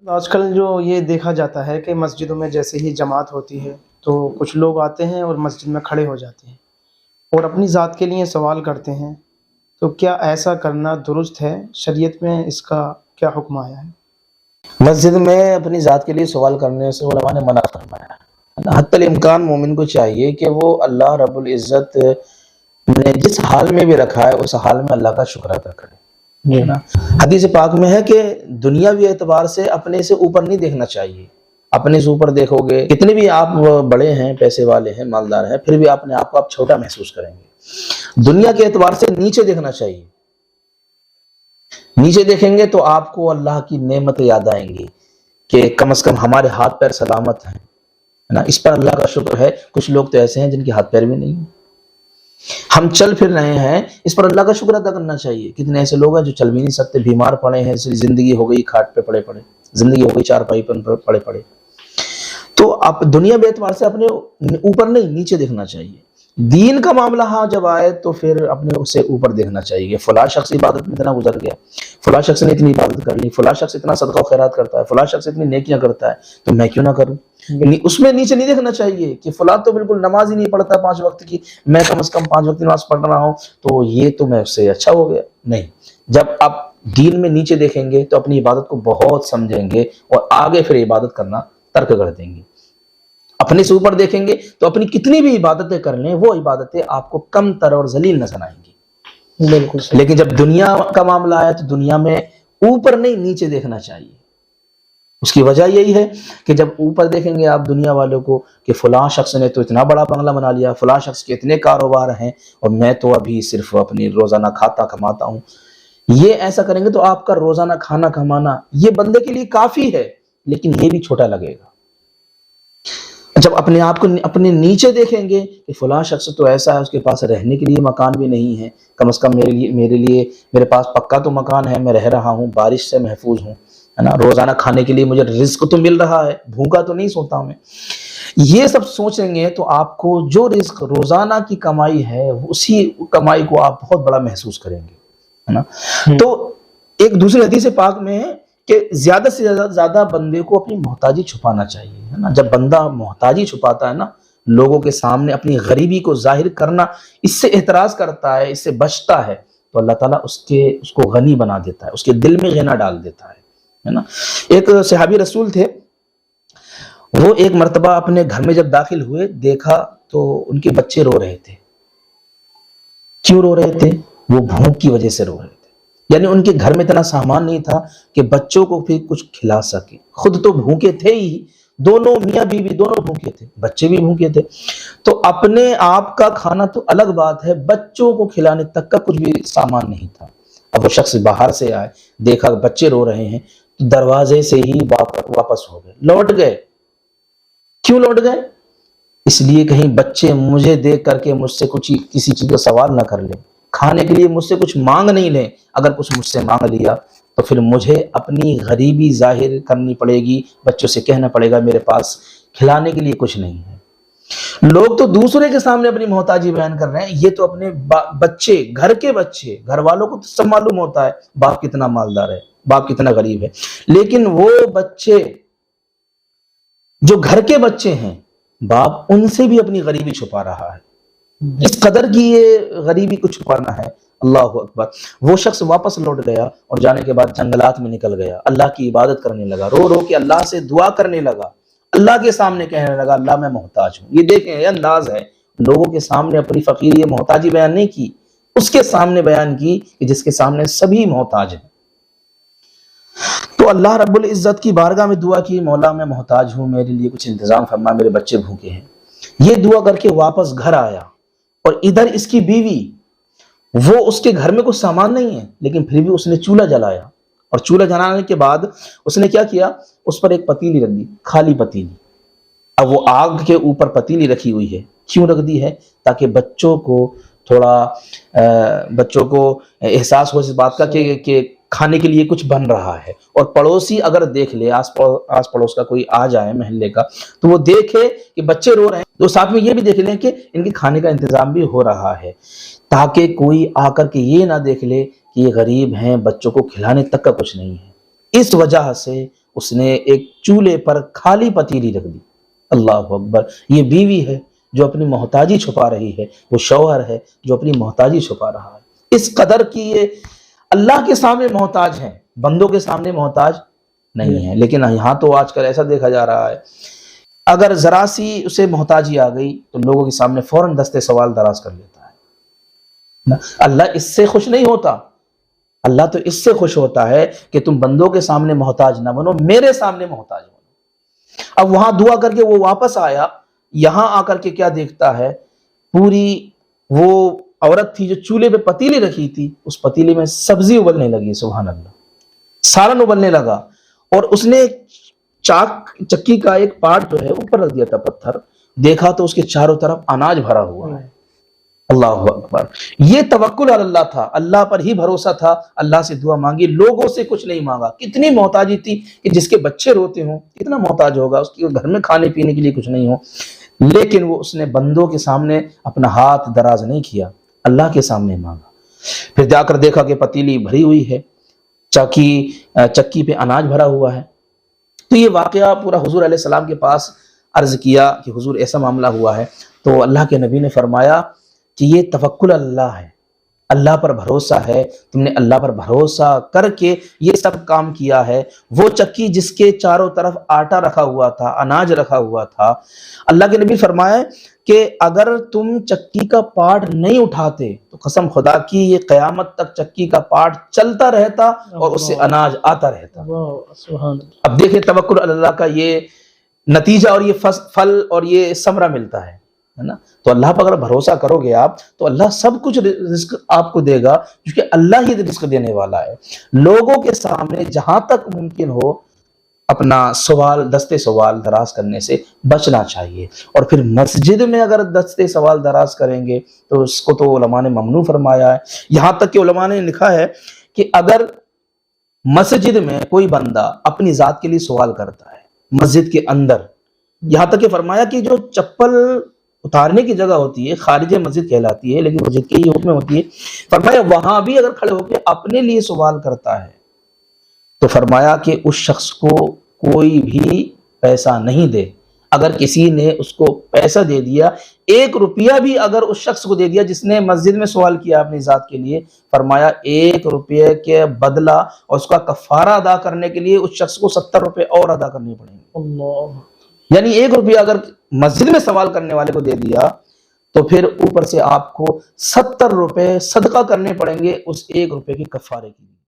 آج کل جو یہ دیکھا جاتا ہے کہ مسجدوں میں جیسے ہی جماعت ہوتی ہے تو کچھ لوگ آتے ہیں اور مسجد میں کھڑے ہو جاتے ہیں اور اپنی ذات کے لیے سوال کرتے ہیں، تو کیا ایسا کرنا درست ہے؟ شریعت میں اس کا کیا حکم آیا ہے؟ مسجد میں اپنی ذات کے لیے سوال کرنے سے علماء نے منع فرمایا ہے۔ حتی الامکان مومن کو چاہیے کہ وہ اللہ رب العزت نے جس حال میں بھی رکھا ہے اس حال میں اللہ کا شکر ادا کرے، ہے نا۔ حدیث پاک میں ہے کہ دنیاوی اعتبار سے اپنے سے اوپر نہیں دیکھنا چاہیے۔ اپنے سے اوپر دیکھو گے، کتنے بھی آپ بڑے ہیں، پیسے والے ہیں، مالدار ہیں، پھر بھی اپنے آپ کو آپ چھوٹا محسوس کریں گے۔ دنیا کے اعتبار سے نیچے دیکھنا چاہیے۔ نیچے دیکھیں گے تو آپ کو اللہ کی نعمتیں یاد آئیں گی کہ کم از کم ہمارے ہاتھ پیر سلامت ہیں، ہے نا۔ اس پر اللہ کا شکر ہے۔ کچھ لوگ تو ایسے ہیں جن کے ہاتھ پیر بھی نہیں ہیں، ہم چل پھر رہے ہیں، اس پر اللہ کا شکر ادا کرنا چاہیے۔ کتنے ایسے لوگ ہیں جو چل بھی نہیں سکتے، بیمار پڑے ہیں، زندگی ہو گئی کھاٹ پہ پڑے پڑے، زندگی ہو گئی چارپائی پر پڑے پڑے۔ تو آپ دنیا کے اعتبار سے اپنے اوپر نہیں، نیچے دیکھنا چاہیے۔ دین کا معاملہ ہاں جب آئے تو پھر اپنے اس سے اوپر دیکھنا چاہیے کہ فلاں شخص عبادت میں اتنا گزر گیا، فلاں شخص نے اتنی عبادت کر لی، فلاں شخص اتنا صدقہ و خیرات کرتا ہے، فلاں شخص اتنی نیکیاں کرتا ہے، تو میں کیوں نہ کروں۔ اس میں نیچے نہیں دیکھنا چاہیے کہ فلاں تو بالکل نماز ہی نہیں پڑھتا 5 وقت کی، میں کم از کم 5 وقت کی نماز پڑھ رہا ہوں تو یہ تو میں اس سے اچھا ہو گیا۔ نہیں، جب آپ دین میں نیچے دیکھیں گے تو اپنی عبادت کو بہت سمجھیں گے اور آگے پھر عبادت کرنا ترک کر دیں گے۔ اپنے سے اوپر دیکھیں گے تو اپنی کتنی بھی عبادتیں کر لیں، وہ عبادتیں آپ کو کم تر اور ذلیل نظر آئیں گی۔ بالکل صحیح۔ لیکن جب دنیا کا معاملہ آیا تو دنیا میں اوپر نہیں نیچے دیکھنا چاہیے۔ اس کی وجہ یہی ہے کہ جب اوپر دیکھیں گے آپ دنیا والوں کو کہ فلاں شخص نے تو اتنا بڑا بنگلہ بنا لیا، فلاں شخص کے اتنے کاروبار ہیں اور میں تو ابھی صرف اپنی روزانہ کھاتا کماتا ہوں، یہ ایسا کریں گے تو آپ کا روزانہ کھانا کمانا یہ بندے کے لیے کافی ہے، لیکن یہ بھی چھوٹا لگے گا۔ جب اپنے آپ کو اپنے نیچے دیکھیں گے کہ فلاں شخص تو ایسا ہے، اس کے پاس رہنے کے لیے مکان بھی نہیں ہے، کم از کم میرے پاس پکا تو مکان ہے، میں رہ رہا ہوں، بارش سے محفوظ ہوں، ہے نا، روزانہ کھانے کے لیے مجھے رزق تو مل رہا ہے، بھوکا تو نہیں سوتا میں۔ یہ سب سوچیں گے تو آپ کو جو رزق روزانہ کی کمائی ہے اسی کمائی کو آپ بہت بڑا محسوس کریں گے، ہے نا۔ تو ایک دوسری حدیث پاک میں ہے کہ زیادہ سے زیادہ بندے کو اپنی محتاجی چھپانا چاہیے، ہے نا۔ جب بندہ محتاجی چھپاتا ہے نا، لوگوں کے سامنے اپنی غریبی کو ظاہر کرنا، اس سے اعتراض کرتا ہے، اس سے بچتا ہے، تو اللہ تعالیٰ اس کو غنی بنا دیتا ہے، اس کے دل میں غنا ڈال دیتا ہے نا۔ ایک صحابی رسول تھے، وہ ایک مرتبہ اپنے گھر میں جب داخل ہوئے، دیکھا تو ان کے بچے رو رہے تھے۔ کیوں رو رہے تھے؟ وہ بھوک کی وجہ سے رو رہے تھے۔ یعنی ان کے گھر میں اتنا سامان نہیں تھا کہ بچوں کو بھی کچھ کھلا سکے، خود تو بھوکے تھے ہی، دونوں میاں بیوی دونوں بھوکے تھے، بچے بھی بھوکے تھے۔ تو اپنے آپ کا کھانا تو الگ بات ہے، بچوں کو کھلانے تک کا کچھ بھی سامان نہیں تھا۔ اب وہ شخص باہر سے آئے، دیکھا بچے رو رہے ہیں، تو دروازے سے ہی واپس ہو گئے، لوٹ گئے۔ کیوں لوٹ گئے؟ اس لیے کہیں بچے مجھے دیکھ کر کے مجھ سے کسی چیز کا سوال نہ کر لیں، کھانے کے لیے مجھ سے کچھ مانگ نہیں لیں۔ اگر کچھ مجھ سے مانگ لیا تو پھر مجھے اپنی غریبی ظاہر کرنی پڑے گی، بچوں سے کہنا پڑے گا میرے پاس کھلانے کے لیے کچھ نہیں ہے۔ لوگ تو دوسرے کے سامنے اپنی محتاجی بیان کر رہے ہیں، یہ تو اپنے بچے، گھر کے بچے، گھر والوں کو تو سب معلوم ہوتا ہے باپ کتنا مالدار ہے، باپ کتنا غریب ہے، لیکن وہ بچے جو گھر کے بچے ہیں، باپ ان سے بھی اپنی غریبی چھپا رہا ہے۔ اس قدر کی یہ غریبی کو چھپانا ہے، اللہ اکبر۔ وہ شخص واپس لوٹ گیا اور جانے کے بعد جنگلات میں نکل گیا، اللہ کی عبادت کرنے لگا، رو رو کے اللہ سے دعا کرنے لگا، اللہ کے سامنے کہنے لگا اللہ میں محتاج ہوں۔ یہ دیکھیں یہ انداز ہے، لوگوں کے سامنے اپنی فقیری یہ محتاجی بیان نہیں کی، اس کے سامنے بیان کی کہ جس کے سامنے سبھی محتاج ہیں۔ تو اللہ رب العزت کی بارگاہ میں دعا کی، مولا میں محتاج ہوں، میرے لیے کچھ انتظام فرما، میرے بچے بھوکے ہیں۔ یہ دعا کر کے واپس گھر آیا، اور ادھر اس کی بیوی، وہ اس کے گھر میں کچھ سامان نہیں ہے لیکن پھر بھی اس نے چولہا جلایا، اور چولہا جلانے کے بعد اس نے کیا کیا، اس پر ایک پتیلی رکھ دی، خالی پتیلی۔ اب وہ آگ کے اوپر پتیلی رکھی ہوئی ہے، کیوں رکھ دی ہے؟ تاکہ بچوں کو احساس ہو اس بات کا کہ کھانے کے لیے کچھ بن رہا ہے، اور پڑوسی اگر دیکھ لے، آس پڑوس کا کوئی آ جائے محلے کا، تو وہ دیکھے کہ بچے رو رہے ہیں، تو ساتھ میں یہ بھی دیکھ لیں کہ ان کے کھانے کا انتظام بھی ہو رہا ہے، تاکہ کوئی آ کر کے یہ نہ دیکھ لے کہ یہ غریب ہیں، بچوں کو کھلانے تک کا کچھ نہیں ہے۔ اس وجہ سے اس نے ایک چولہے پر خالی پتیلی رکھ دی. اللہ اکبر. یہ بیوی ہے جو اپنی محتاجی چھپا رہی ہے، وہ شوہر ہے جو اپنی محتاجی چھپا رہا ہے. اس قدر کی یہ اللہ کے سامنے محتاج ہیں، بندوں کے سامنے محتاج نہیں ہے. لیکن یہاں تو آج کل ایسا دیکھا جا رہا ہے، اگر ذرا سی اسے محتاجی آ گئی تو لوگوں کے سامنے فوراً دستے سوال دراز کر لیتا ہے. اللہ اس سے خوش نہیں ہوتا. اللہ تو اس سے خوش ہوتا ہے کہ تم بندوں کے سامنے محتاج نہ بنو، میرے سامنے محتاج بنو. اب وہاں دعا کر کے وہ واپس آیا، یہاں آ کر کے کیا دیکھتا ہے، پوری وہ عورت تھی جو چولہے پہ پتیلی رکھی تھی، اس پتیلی میں سبزی ابلنے لگی. سبحان اللہ. سالن ابلنے لگا، اور اس نے چکی کا ایک پارٹ جو ہے اوپر رکھ دیا تھا پتھر، دیکھا تو اس کے چاروں طرف اناج بھرا ہوا ہے. اللہ اکبر. یہ توکل علی اللہ تھا، اللہ پر ہی بھروسہ تھا. اللہ سے دعا مانگی، لوگوں سے کچھ نہیں مانگا. کتنی محتاجی تھی کہ جس کے بچے روتے ہوں کتنا محتاج ہوگا، اس کے گھر میں کھانے پینے کے لیے کچھ نہیں ہو، لیکن وہ اس نے بندوں کے سامنے اپنا ہاتھ دراز نہیں کیا، اللہ کے سامنے مانگا. پھر جا کر دیکھا کہ پتیلی بھری ہوئی ہے، چکی پہ اناج بھرا ہوا ہے. تو یہ واقعہ پورا حضور علیہ السلام کے پاس عرض کیا کہ حضور ایسا معاملہ ہوا ہے. تو اللہ کے نبی نے فرمایا کہ یہ توکل اللہ ہے، اللہ پر بھروسہ ہے. تم نے اللہ پر بھروسہ کر کے یہ سب کام کیا ہے. وہ چکی جس کے چاروں طرف آٹا رکھا ہوا تھا، اناج رکھا ہوا تھا، اللہ کے نبی فرمایا کہ اگر تم چکی کا پارٹ نہیں اٹھاتے تو قسم خدا کی یہ قیامت تک چکی کا پارٹ چلتا رہتا اور اس سے اناج آتا رہتا. اب دیکھیں توکل اللہ کا یہ نتیجہ اور یہ پھل اور یہ ثمرہ ملتا ہے نا. تو اللہ پر اگر بھروسہ کرو گے آپ تو اللہ سب کچھ رزق آپ کو دے گا، کیونکہ اللہ ہی رزق دینے والا ہے. لوگوں کے سامنے جہاں تک ممکن ہو اپنا دستے سوال دراز کرنے سے بچنا چاہیے. اور پھر مسجد میں اگر دستے سوال دراز کریں گے تو اس کو تو علماء نے ممنوع فرمایا ہے. یہاں تک کہ علماء نے لکھا ہے کہ اگر مسجد میں کوئی بندہ اپنی ذات کے لیے سوال کرتا ہے مسجد کے اندر، یہاں تک کہ فرمایا کہ جو چپل اتارنے کی جگہ ہوتی ہے خارج مسجد کہلاتی ہے، لیکن مسجد کے ہی حکم میں ہوتی ہے، فرمایا وہاں بھی اگر کھڑے ہو کے اپنے لیے سوال کرتا ہے تو فرمایا کہ اس شخص کو کوئی بھی پیسہ نہیں دے. اگر کسی نے اس کو پیسہ دے دیا، 1 روپیہ بھی اگر اس شخص کو دے دیا جس نے مسجد میں سوال کیا اپنی ذات کے لیے، فرمایا 1 روپیہ کے بدلہ اور اس کا کفارہ ادا کرنے کے لیے اس شخص کو 70 روپے اور ادا کرنے پڑیں گے. اللہ. یعنی 1 روپیہ اگر مسجد میں سوال کرنے والے کو دے دیا تو پھر اوپر سے آپ کو 70 روپے صدقہ کرنے پڑیں گے اس 1 روپے کے کفارے کی.